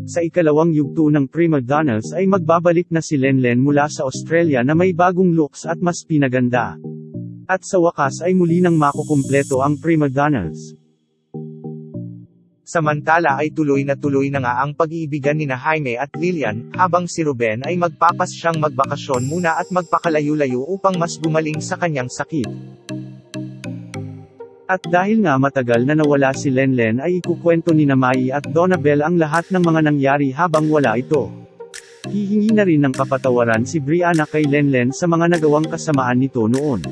Sa ikalawang yugto ng Prima Donnas ay magbabalik na si Lenlen mula sa Australia na may bagong looks at mas pinaganda. At sa wakas ay muli nang makukumpleto ang Prima Donnas. Samantala ay tuloy na nga ang pag-iibigan nina Jaime at Lilian, habang si Ruben ay magpapasyang magbakasyon muna at magpakalayo-layo upang mas gumaling sa kanyang sakit. At dahil nga matagal na nawala si Lenlen ay ikukwento ni Mai at Donabel ang lahat ng mga nangyari habang wala ito. Hihingi na rin ng kapatawaran si Brianna kay Lenlen sa mga nagawang kasamaan nito noon.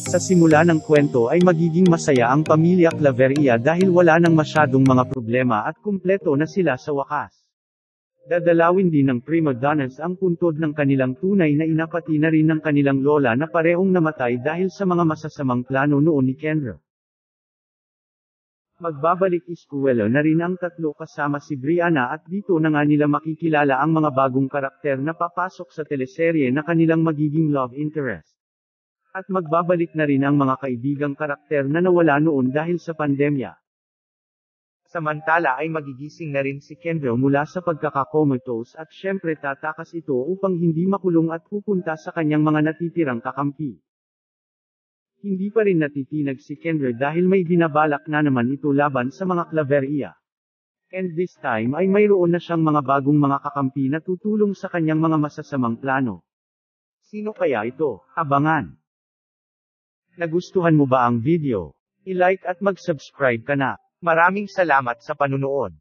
Sa simula ng kwento ay magiging masaya ang pamilya Claveria dahil wala nang masyadong mga problema at kumpleto na sila sa wakas. Dadalawin din ng Prima Donnas ang puntod ng kanilang tunay na ina pati na rin ng kanilang lola na parehong namatay dahil sa mga masasamang plano noon ni Kendra. Magbabalik eskwela na rin ang tatlo kasama si Brianna at dito na nga nila makikilala ang mga bagong karakter na papasok sa teleserye na kanilang magiging love interest. At magbabalik na rin ang mga kaibigang karakter na nawala noon dahil sa pandemya. Samantala ay magigising na rin si Kendra Mula sa pagkakakomatose at syempre tatakas ito upang hindi makulong at pupunta sa kanyang mga natitirang kakampi. Hindi pa rin natitinag si Kendra dahil may binabalak na naman ito laban sa mga Claveria. And this time ay mayroon na siyang mga bagong mga kakampi na tutulong sa kanyang mga masasamang plano. Sino kaya ito? Abangan! Nagustuhan mo ba ang video? I-like at mag-subscribe ka na. Maraming salamat sa panunood.